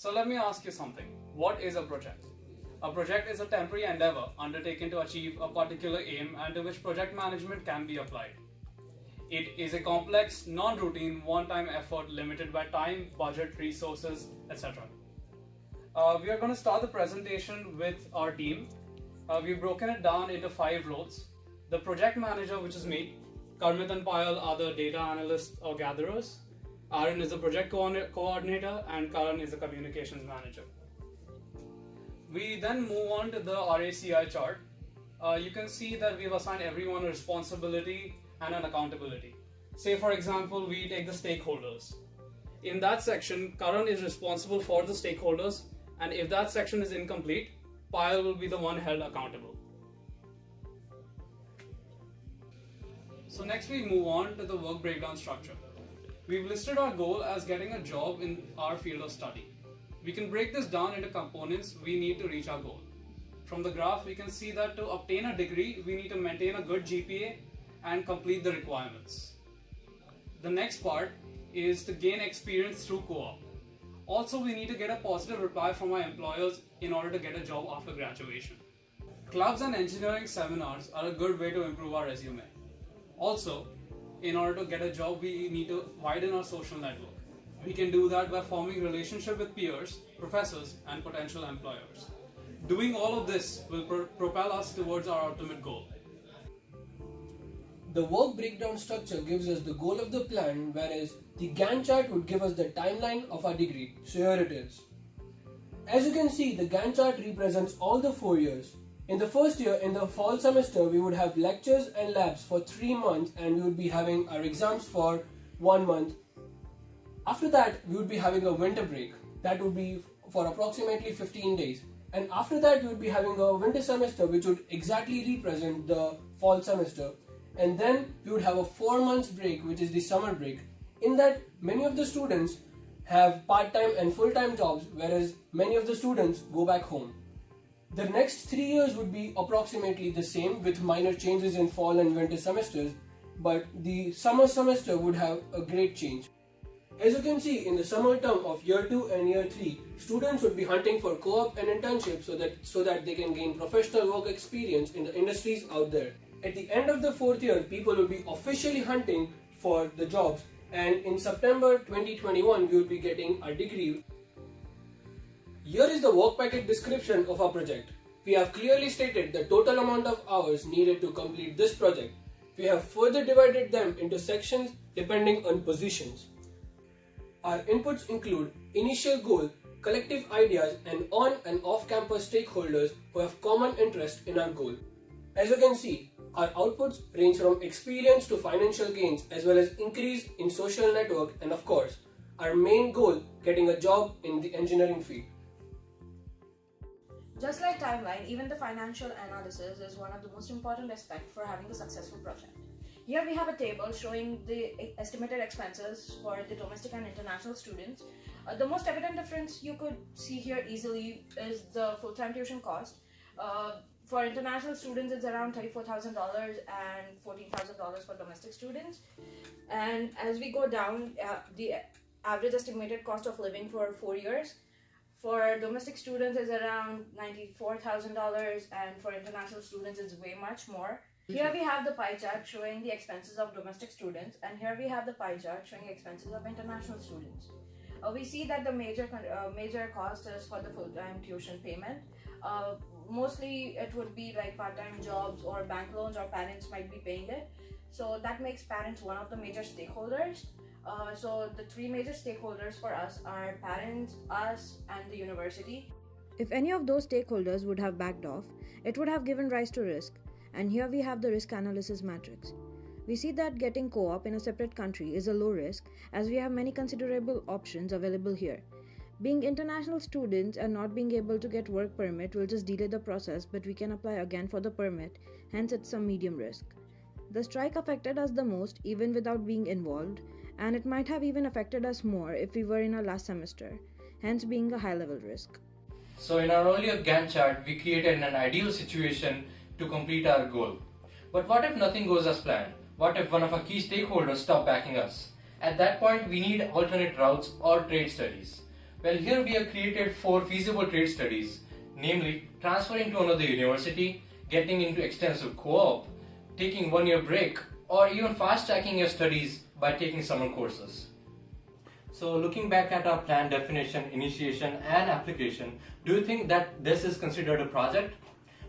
So let me ask you something. What is a project? A project is a temporary endeavor undertaken to achieve a particular aim and to which project management can be applied. It is a complex, non-routine, one-time effort limited by time, budget, resources, etc. We are going to start the presentation with our team. We've broken it down into 5 roles. The project manager, which is me, Karmit and Payal are the data analysts or gatherers. Aaron is the project coordinator and Karan is the communications manager. We then move on to the RACI chart. You can see that we've assigned everyone a responsibility and an accountability. Say for example, we take the stakeholders. In that section, Karan is responsible for the stakeholders, and if that section is incomplete, Payal will be the one held accountable. So next we move on to the work breakdown structure. We've listed our goal as getting a job in our field of study. We can break this down into components we need to reach our goal. From the graph, we can see that to obtain a degree, we need to maintain a good GPA and complete the requirements. The next part is to gain experience through co-op. Also, we need to get a positive reply from our employers in order to get a job after graduation. Clubs and engineering seminars are a good way to improve our resume. Also, in order to get a job, we need to widen our social network. We can do that by forming relationship with peers, professors, and potential employers. Doing all of this will propel us towards our ultimate goal. The work breakdown structure gives us the goal of the plan, whereas the Gantt chart would give us the timeline of our degree. So here it is. As you can see, the Gantt chart represents all the 4 years. In the first year, in the fall semester, we would have lectures and labs for 3 months, and we would be having our exams for 1 month. After that, we would be having a winter break. That would be for approximately 15 days. And after that, we would be having a winter semester, which would exactly represent the fall semester. And then we would have a 4 months break, which is the summer break. In that, many of the students have part-time and full-time jobs, whereas many of the students go back home. The next 3 years would be approximately the same, with minor changes in fall and winter semesters, but the summer semester would have a great change. As you can see, in the summer term of year 2 and year 3, students would be hunting for co-op and internship so that they can gain professional work experience in the industries out there. At the end of the 4th year, people will be officially hunting for the jobs, and in September 2021, we will be getting our degree. Here is the work packet description of our project. We have clearly stated the total amount of hours needed to complete this project. We have further divided them into sections depending on positions. Our inputs include initial goal, collective ideas, and on and off-campus stakeholders who have common interest in our goal. As you can see, our outputs range from experience to financial gains, as well as increase in social network, and of course, our main goal, getting a job in the engineering field. Just like timeline, even the financial analysis is one of the most important aspects for having a successful project. Here we have a table showing the estimated expenses for the domestic and international students. The most evident difference you could see here easily is the full-time tuition cost. For international students, it's around $34,000 and $14,000 for domestic students. And as we go down, the average estimated cost of living for 4 years for domestic students is around $94,000, and for international students it's way much more. Here we have the pie chart showing the expenses of domestic students, and here we have the pie chart showing expenses of international students. We see that the major cost is for the full-time tuition payment. Mostly it would be like part-time jobs or bank loans, or parents might be paying it. So that makes parents one of the major stakeholders. So the 3 major stakeholders for us are parents, us, and the university. If any of those stakeholders would have backed off, it would have given rise to risk. And here we have the risk analysis matrix. We see that getting co-op in a separate country is a low risk, as we have many considerable options available here. Being international students and not being able to get work permit will just delay the process, but we can apply again for the permit, hence it's a medium risk. The strike affected us the most even without being involved, and it might have even affected us more if we were in our last semester, hence being a high level risk. So in our earlier Gantt chart, we created an ideal situation to complete our goal. But what if nothing goes as planned? What if one of our key stakeholders stop backing us? At that point, we need alternate routes or trade studies. Well, here we have created 4 feasible trade studies, namely transferring to another university, getting into extensive co-op, taking 1-year break, or even fast-tracking your studies by taking summer courses. So looking back at our plan definition, initiation and application, do you think that this is considered a project?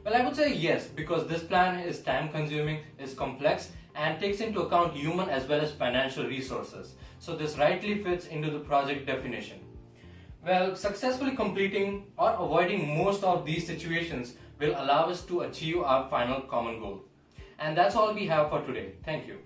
Well, I would say yes, because this plan is time consuming, is complex and takes into account human as well as financial resources. So this rightly fits into the project definition. Well, successfully completing or avoiding most of these situations will allow us to achieve our final common goal. And that's all we have for today. Thank you.